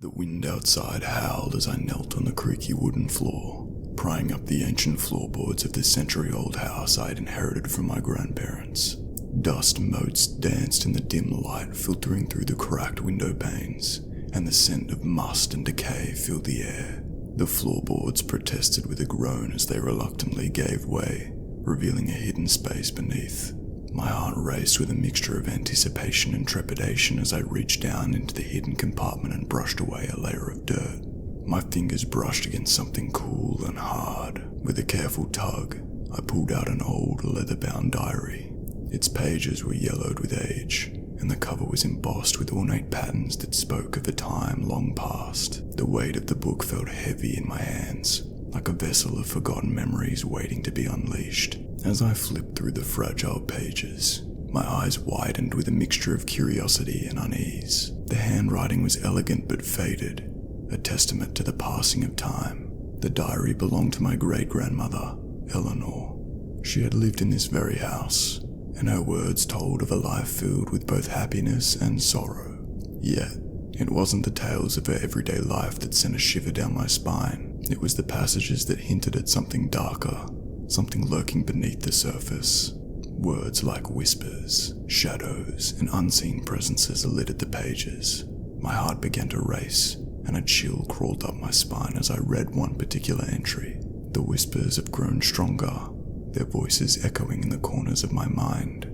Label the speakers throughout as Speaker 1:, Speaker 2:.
Speaker 1: The wind outside howled as I knelt on the creaky wooden floor, prying up the ancient floorboards of the century-old house I had inherited from my grandparents. Dust motes danced in the dim light filtering through the cracked window panes, and the scent of must and decay filled the air. The floorboards protested with a groan as they reluctantly gave way, revealing a hidden space beneath. My heart raced with a mixture of anticipation and trepidation as I reached down into the hidden compartment and brushed away a layer of dirt. My fingers brushed against something cool and hard. With a careful tug, I pulled out an old leather-bound diary. Its pages were yellowed with age, and the cover was embossed with ornate patterns that spoke of a time long past. The weight of the book felt heavy in my hands, like a vessel of forgotten memories waiting to be unleashed. As I flipped through the fragile pages, my eyes widened with a mixture of curiosity and unease. The handwriting was elegant but faded, a testament to the passing of time. The diary belonged to my great-grandmother, Eleanor. She had lived in this very house, and her words told of a life filled with both happiness and sorrow. Yet, it wasn't the tales of her everyday life that sent a shiver down my spine. It was the passages that hinted at something darker, something lurking beneath the surface. Words like whispers, shadows, and unseen presences littered the pages. My heart began to race, and a chill crawled up my spine as I read one particular entry. The whispers have grown stronger, their voices echoing in the corners of my mind.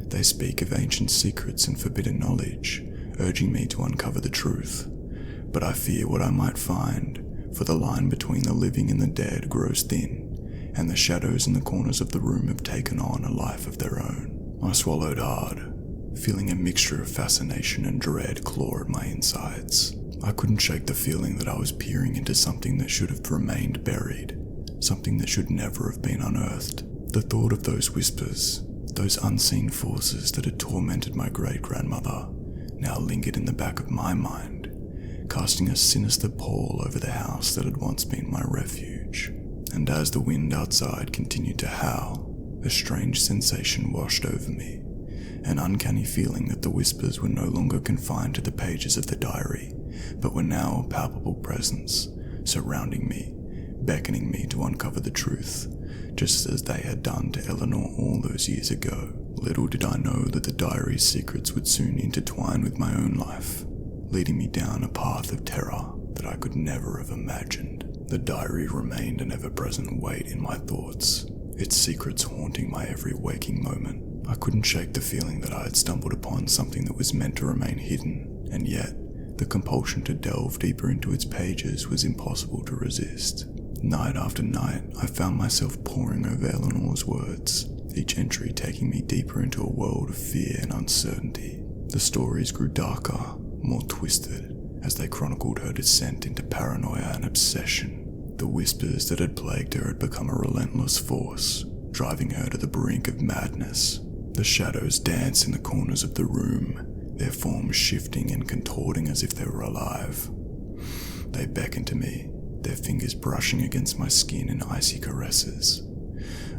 Speaker 1: They speak of ancient secrets and forbidden knowledge, urging me to uncover the truth. But I fear what I might find, for the line between the living and the dead grows thin, and the shadows in the corners of the room have taken on a life of their own. I swallowed hard, feeling a mixture of fascination and dread claw at my insides. I couldn't shake the feeling that I was peering into something that should have remained buried, something that should never have been unearthed. The thought of those whispers, those unseen forces that had tormented my great-grandmother, now lingered in the back of my mind, casting a sinister pall over the house that had once been my refuge. And as the wind outside continued to howl, a strange sensation washed over me, an uncanny feeling that the whispers were no longer confined to the pages of the diary, but were now a palpable presence, surrounding me, beckoning me to uncover the truth, just as they had done to Eleanor all those years ago. Little did I know that the diary's secrets would soon intertwine with my own life, leading me down a path of terror that I could never have imagined. The diary remained an ever-present weight in my thoughts, its secrets haunting my every waking moment. I couldn't shake the feeling that I had stumbled upon something that was meant to remain hidden, and yet the compulsion to delve deeper into its pages was impossible to resist. Night after night, I found myself poring over Eleanor's words, each entry taking me deeper into a world of fear and uncertainty. The stories grew darker, more twisted, as they chronicled her descent into paranoia and obsession. The whispers that had plagued her had become a relentless force, driving her to the brink of madness. The shadows danced in the corners of the room, their forms shifting and contorting as if they were alive. They beckoned to me, their fingers brushing against my skin in icy caresses.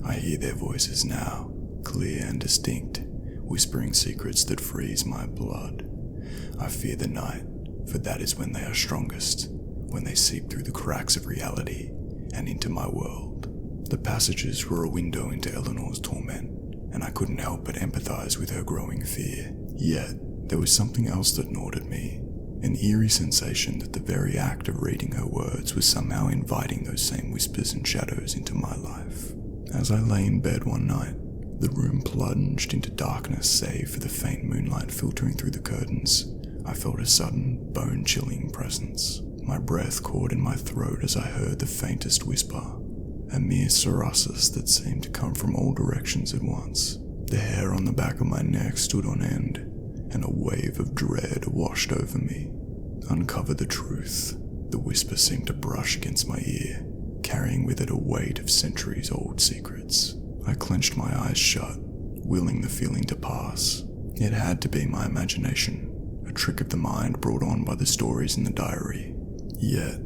Speaker 1: I hear their voices now, clear and distinct, whispering secrets that freeze my blood. I fear the night, for that is when they are strongest, when they seep through the cracks of reality and into my world. The passages were a window into Eleanor's torment, and I couldn't help but empathize with her growing fear. Yet, there was something else that gnawed at me, an eerie sensation that the very act of reading her words was somehow inviting those same whispers and shadows into my life. As I lay in bed one night, the room plunged into darkness save for the faint moonlight filtering through the curtains. I felt a sudden, bone-chilling presence. My breath caught in my throat as I heard the faintest whisper, a mere susurrus that seemed to come from all directions at once. The hair on the back of my neck stood on end, and a wave of dread washed over me. Uncover the truth, the whisper seemed to brush against my ear, carrying with it a weight of centuries-old secrets. I clenched my eyes shut, willing the feeling to pass. It had to be my imagination, a trick of the mind brought on by the stories in the diary. Yet,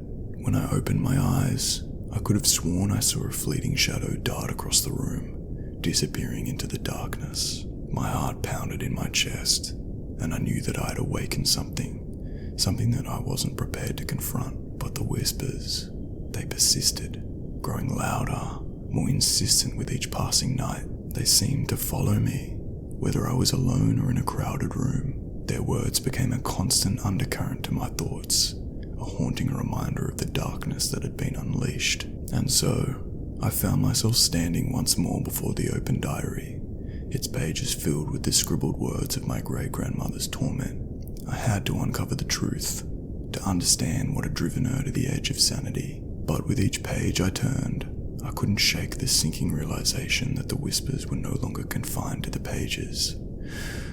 Speaker 1: when I opened my eyes, I could have sworn I saw a fleeting shadow dart across the room, disappearing into the darkness. My heart pounded in my chest, and I knew that I had awakened something something that I wasn't prepared to confront. But the whispers, they persisted, growing louder, more insistent with each passing night. They seemed to follow me, whether I was alone or in a crowded room. Their words became a constant undercurrent to my thoughts, a haunting reminder of the darkness that had been unleashed. And so, I found myself standing once more before the open diary, its pages filled with the scribbled words of my great-grandmother's torment. I had to uncover the truth, to understand what had driven her to the edge of sanity. But with each page I turned, I couldn't shake the sinking realization that the whispers were no longer confined to the pages.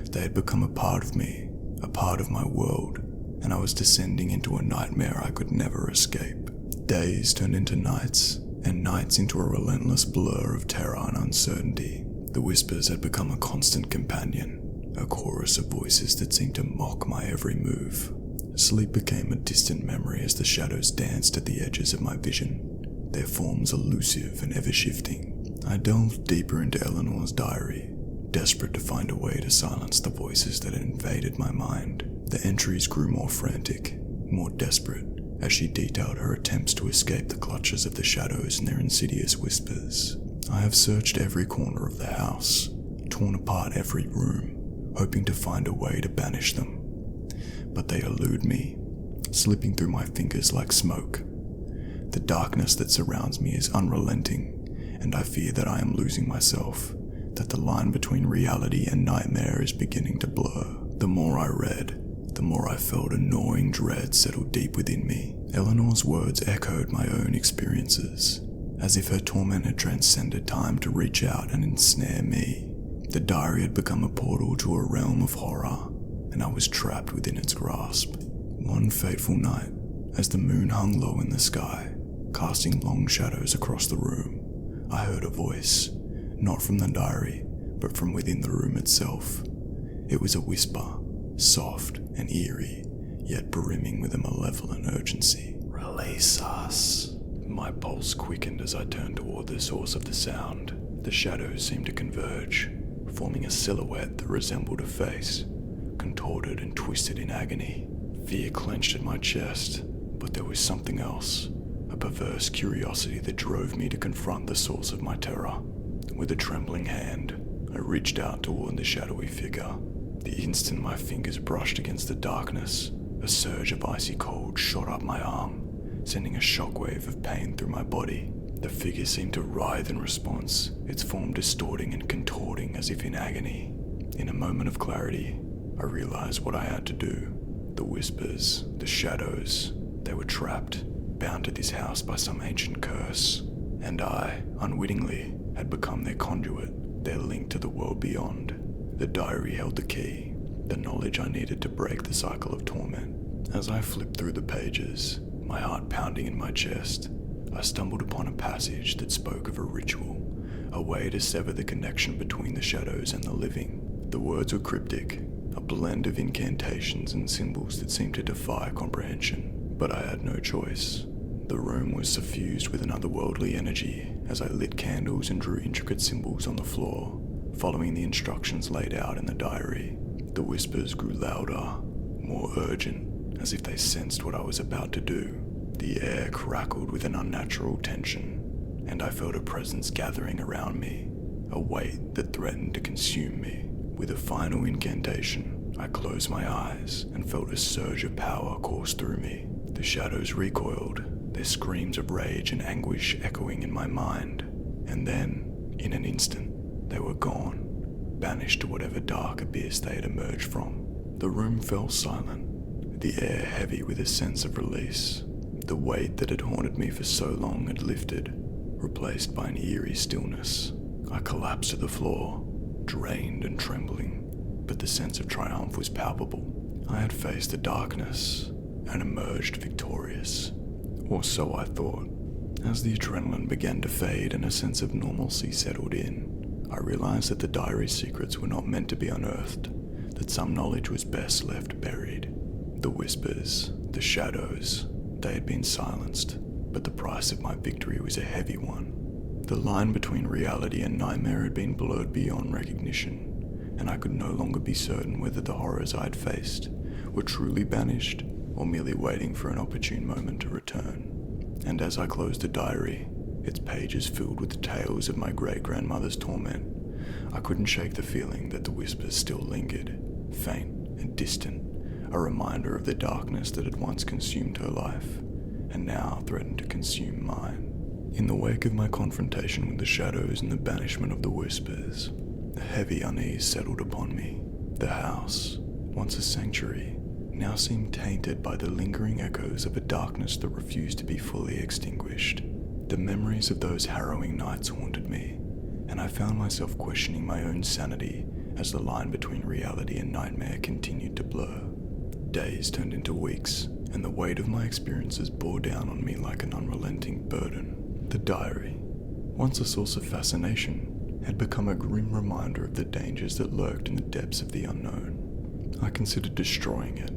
Speaker 1: They had become a part of me, a part of my world, and I was descending into a nightmare I could never escape. Days turned into nights, and nights into a relentless blur of terror and uncertainty. The whispers had become a constant companion, a chorus of voices that seemed to mock my every move. Sleep became a distant memory as the shadows danced at the edges of my vision, their forms elusive and ever-shifting. I delved deeper into Eleanor's diary, desperate to find a way to silence the voices that had invaded my mind. The entries grew more frantic, more desperate, as she detailed her attempts to escape the clutches of the shadows and their insidious whispers. I have searched every corner of the house, torn apart every room, hoping to find a way to banish them. But they elude me, slipping through my fingers like smoke. The darkness that surrounds me is unrelenting, and I fear that I am losing myself, that the line between reality and nightmare is beginning to blur. The more I read, the more I felt a gnawing dread settle deep within me. Eleanor's words echoed my own experiences, as if her torment had transcended time to reach out and ensnare me. The diary had become a portal to a realm of horror, and I was trapped within its grasp. One fateful night, as the moon hung low in the sky, casting long shadows across the room, I heard a voice, not from the diary, but from within the room itself. It was a whisper, soft and eerie, yet brimming with a malevolent urgency. "Release us." My pulse quickened as I turned toward the source of the sound. The shadows seemed to converge, forming a silhouette that resembled a face, contorted and twisted in agony. Fear clenched in my chest, but there was something else, a perverse curiosity that drove me to confront the source of my terror. With a trembling hand, I reached out toward the shadowy figure. The instant my fingers brushed against the darkness, a surge of icy cold shot up my arm, sending a shockwave of pain through my body. The figure seemed to writhe in response, its form distorting and contorting as if in agony. In a moment of clarity, I realized what I had to do. The whispers, the shadows, they were trapped, bound to this house by some ancient curse, and I, unwittingly, had become their conduit, their link to the world beyond. The diary held the key, the knowledge I needed to break the cycle of torment. As I flipped through the pages, my heart pounding in my chest, I stumbled upon a passage that spoke of a ritual, a way to sever the connection between the shadows and the living. The words were cryptic, a blend of incantations and symbols that seemed to defy comprehension, but I had no choice. The room was suffused with an otherworldly energy as I lit candles and drew intricate symbols on the floor, following the instructions laid out in the diary. The whispers grew louder, more urgent, as if they sensed what I was about to do. The air crackled with an unnatural tension, and I felt a presence gathering around me, a weight that threatened to consume me. With a final incantation, I closed my eyes and felt a surge of power course through me. The shadows recoiled, their screams of rage and anguish echoing in my mind, and then, in an instant, they were gone, banished to whatever dark abyss they had emerged from. The room fell silent, the air heavy with a sense of release. The weight that had haunted me for so long had lifted, replaced by an eerie stillness. I collapsed to the floor, drained and trembling, but the sense of triumph was palpable. I had faced the darkness and emerged victorious, or so I thought. As the adrenaline began to fade and a sense of normalcy settled in, I realized that the diary's secrets were not meant to be unearthed, that some knowledge was best left buried. The whispers, the shadows, they had been silenced, but the price of my victory was a heavy one. The line between reality and nightmare had been blurred beyond recognition, and I could no longer be certain whether the horrors I had faced were truly banished or merely waiting for an opportune moment to return. And as I closed the diary, its pages filled with the tales of my great-grandmother's torment, I couldn't shake the feeling that the whispers still lingered, faint and distant, a reminder of the darkness that had once consumed her life, and now threatened to consume mine. In the wake of my confrontation with the shadows and the banishment of the whispers, a heavy unease settled upon me. The house, once a sanctuary, now seemed tainted by the lingering echoes of a darkness that refused to be fully extinguished. The memories of those harrowing nights haunted me, and I found myself questioning my own sanity as the line between reality and nightmare continued to blur. Days turned into weeks, and the weight of my experiences bore down on me like an unrelenting burden. The diary, once a source of fascination, had become a grim reminder of the dangers that lurked in the depths of the unknown. I considered destroying it,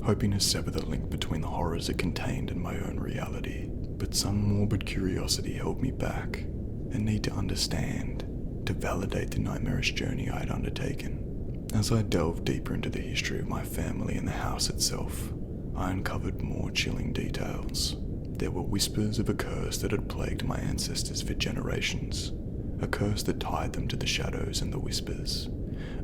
Speaker 1: hoping to sever the link between the horrors it contained and my own reality. But some morbid curiosity held me back, a need to understand, to validate the nightmarish journey I had undertaken. As I delved deeper into the history of my family and the house itself, I uncovered more chilling details. There were whispers of a curse that had plagued my ancestors for generations, a curse that tied them to the shadows and the whispers,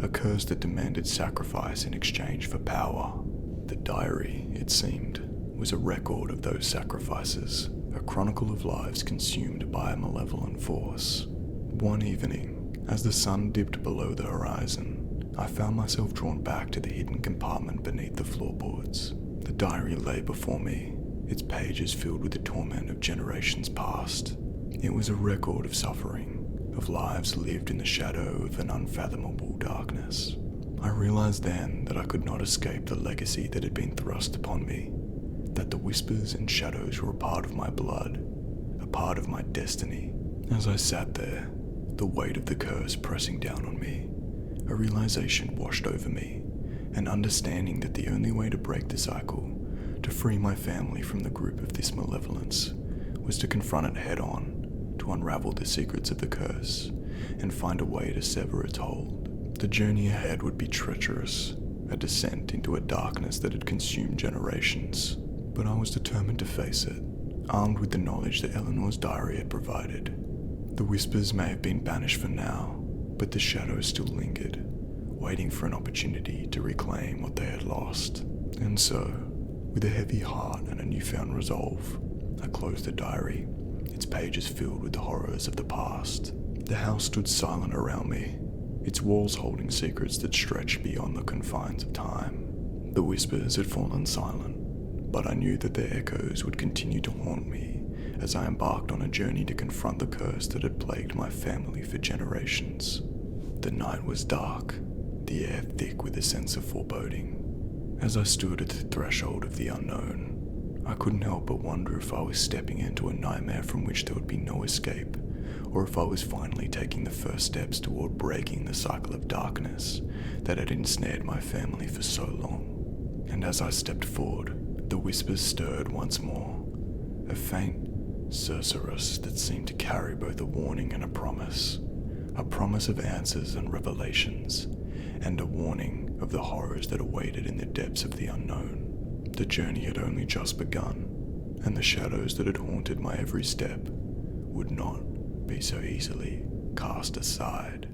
Speaker 1: a curse that demanded sacrifice in exchange for power. The diary, it seemed, was a record of those sacrifices, a chronicle of lives consumed by a malevolent force. One evening, as the sun dipped below the horizon, I found myself drawn back to the hidden compartment beneath the floorboards. The diary lay before me, its pages filled with the torment of generations past. It was a record of suffering, of lives lived in the shadow of an unfathomable darkness. I realized then that I could not escape the legacy that had been thrust upon me, that the whispers and shadows were a part of my blood, a part of my destiny. As I sat there, the weight of the curse pressing down on me, a realization washed over me, an understanding that the only way to break the cycle, to free my family from the grip of this malevolence, was to confront it head-on, to unravel the secrets of the curse, and find a way to sever its hold. The journey ahead would be treacherous, a descent into a darkness that had consumed generations, but I was determined to face it, armed with the knowledge that Eleanor's diary had provided. The whispers may have been banished for now, but the shadows still lingered, waiting for an opportunity to reclaim what they had lost. And so, with a heavy heart and a newfound resolve, I closed the diary, its pages filled with the horrors of the past. The house stood silent around me, its walls holding secrets that stretched beyond the confines of time. The whispers had fallen silent, but I knew that their echoes would continue to haunt me as I embarked on a journey to confront the curse that had plagued my family for generations. The night was dark, the air thick with a sense of foreboding. As I stood at the threshold of the unknown, I couldn't help but wonder if I was stepping into a nightmare from which there would be no escape, or if I was finally taking the first steps toward breaking the cycle of darkness that had ensnared my family for so long. And as I stepped forward, the whispers stirred once more, a faint sorceress that seemed to carry both a warning and a promise of answers and revelations, and a warning of the horrors that awaited in the depths of the unknown. The journey had only just begun, and the shadows that had haunted my every step would not be so easily cast aside.